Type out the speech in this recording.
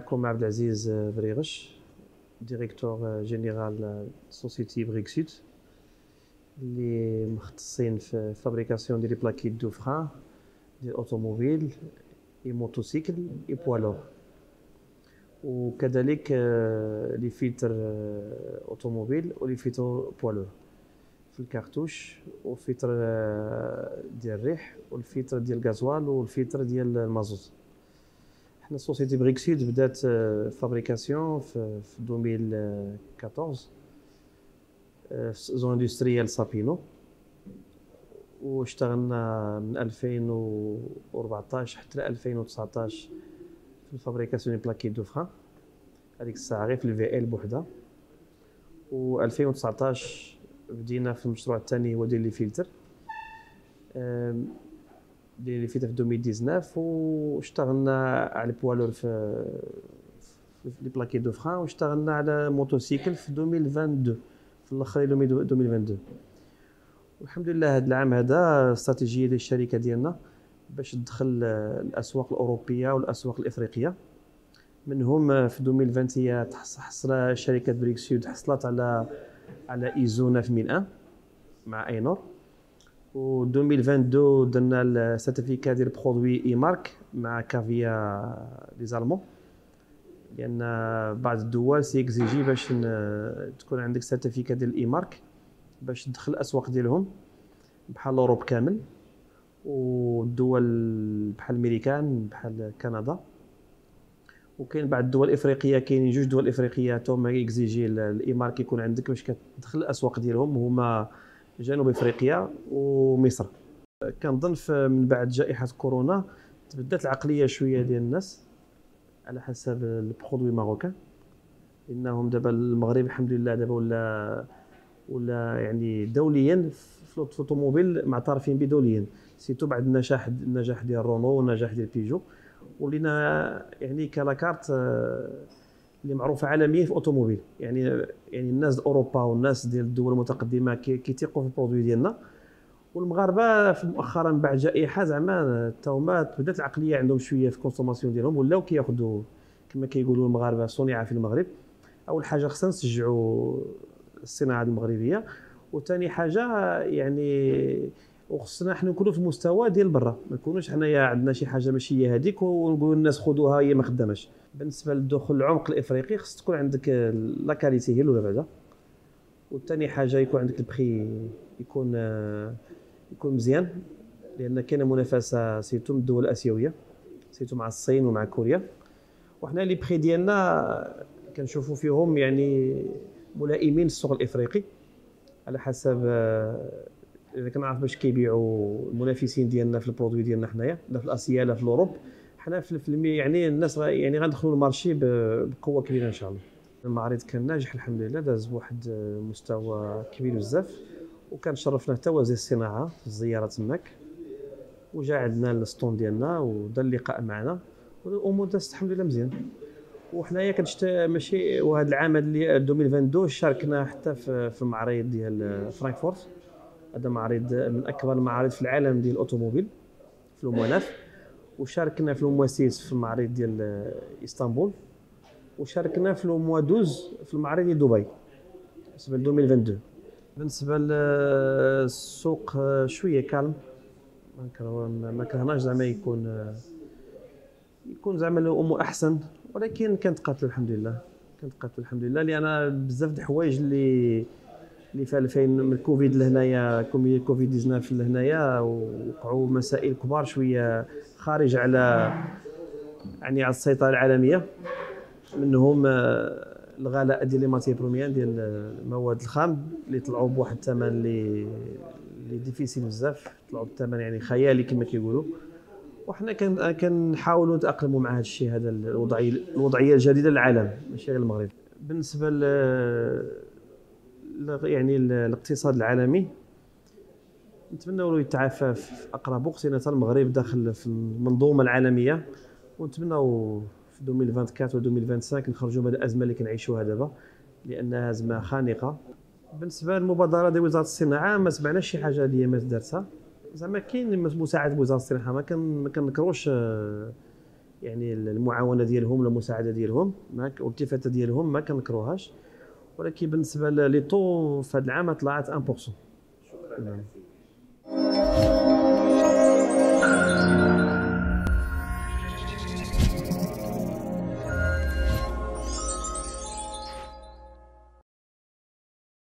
معكم عبد العزيز بريغش، ديريكتور جينيرال سوسيتي بريكسيد اللي مختصين في فابريكاسيون ديال لي بلاكيت دو فران ديال اوتوموبيل اي موتوسيكل اي بوالور، وكذلك لي فلتر اوتوموبيل ولي فلتر بوالور في الكارتوش، والفلتر ديال الريح والفلتر ديال الغازوال والفلتر ديال المازوت. حنا سوسيتي بريكسيد بدات فابريكاسيون في 2014 في زون اندستريال سابينو، واشتغلنا من 2014 حتى 2019 في الفابريكاسيون ديال بلاكيت دو فران، هذيك الساعه غير في الفي ال بوحدها. و2019 بدينا في المشروع الثاني هو ديال لي فلتر في 2019، واشتغلنا على البوالور في لي بلاكيت دو فران، واشتغلنا على موتوسيكل في 2022 في الاخر 2022. والحمد لله هذا العام هذا استراتيجيه ديال الشركه ديالنا باش تدخل الاسواق الاوروبيه والاسواق الافريقيه. منهم في 2020 هي حصل شركه بريكسيد حصلت على ايزو 9001 مع اينور، و 2022 درنا السيرتيفيكا ديال برودوي اي مارك مع كافيا لي زالمون، لان بعض الدول سيكزيجي باش تكون عندك سيرتيفيكا ديال الاي مارك باش تدخل الاسواق ديالهم بحال اوروب كامل، والدول بحال الميريكان بحال كندا. وكاين بعض الدول الافريقيه، كاينين جوج دول افريقيه توما اكزيجي الاي مارك يكون عندك باش كتدخل الاسواق ديالهم، هما جنوب افريقيا ومصر. كنظن من بعد جائحه كورونا تبدلت العقليه شويه ديال الناس على حسب البرودوي ماروكان، انهم دابا المغرب الحمد لله دابا ولا يعني دوليا في الاوتوموبيل معترفين به دوليا، سيتو بعد النجاح ديال رونو والنجاح ديال بيجو، ولينا يعني كلاكارت اللي معروفه عالميا في الاوتوموبيل. يعني الناس ديال اوروبا والناس ديال الدول المتقدمه كيثيقوا في البرودوي ديالنا، والمغاربه في مؤخرا بعد جائحه زعما حتى هما بدات العقليه عندهم شويه في الكونسوماسيون ديالهم، ولاو كياخذوا كما كيقولوا المغاربه صنع في المغرب. اول حاجه خصنا نشجعوا الصناعه المغربيه، وثاني حاجه يعني وخصنا حنا نكونوا في المستوى ديال برا، ما نكونوش حنايا عندنا شي حاجه ماشي هي هذيك ونقولوا للناس خذوها هي ما خداماش. بالنسبه للدخول العمق الافريقي خص تكون عندك لا كاليتي هي الاولى بعدا، والثاني حاجه يكون عندك البخي يكون مزيان، لان كاينه منافسه سيتو من الدول الاسيويه، سيتو مع الصين ومع كوريا، وحنا لي بخي ديالنا كنشوفوا فيهم يعني ملائمين للسوق الافريقي على حسب اذا كنعرف باش كيبيعوا المنافسين ديالنا في البرودوي ديالنا حنايا، لا في اسيا لا في اوروب. حنا يعني الناس يعني غندخلوا المارشي بقوه كبيره ان شاء الله. المعرض كان ناجح الحمد لله، داز بواحد مستوى كبير بزاف، وكان شرفنا حتى وزير الصناعه في الزياره تماك، وجا عندنا السطون ديالنا ودار اللقاء معنا، والامور دازت الحمد لله مزيان. وحنايا ماشي وهذا العام اللي 2022 شاركنا حتى في المعرض ديال فرانكفورت. هذا معرض من اكبر المعارض في العالم ديال الاوتوموبيل في المناف، وشاركنا في المواسيس في المعرض ديال اسطنبول، وشاركنا في الموا 12 في المعرض ديال دبي بالنسبه ل 2022. بالنسبه للسوق شويه كالم، ما كرهناش زعما يكون زعما الامور احسن، ولكن كنتقاتلوا الحمد لله، لان بزاف د الحوايج اللي في 2000 من الكوفيد لهنايا، كوفيد 19 لهنايا، وقعوا مسائل كبار شويه خارج على يعني على السيطره العالميه، منهم الغلاء ديال لي ماتير بروميير ديال المواد الخام اللي طلعوا بواحد الثمن اللي ديفيسيل بزاف، طلعوا بثمن يعني خيالي كما كيقولوا. وحنا كنحاولوا نتاقلموا مع هذا الشيء، هذا الوضعيه الجديده للعالم ماشي غير المغرب. بالنسبه يعني الاقتصاد العالمي نتمنوا يتعافى في اقرب وقت، لان المغرب داخل في المنظومه العالميه، ونتمنوا في 2024 و 2025 نخرجوا من الازمه اللي كنعيشوها دابا، لانها ازمه خانقه. بالنسبه للمبادره ديال وزاره الصناعه ما سمعناش شي حاجه اللي هي ما دارتها، زعما كاين مساعده وزاره الصناعه، ما كنكروش يعني المعاونه ديالهم المساعده ديالهم والالتفاته ديالهم ما كنكروهاش، ولكن بالنسبه لي طو في هذا العام طلعت 1%. شكرا لك.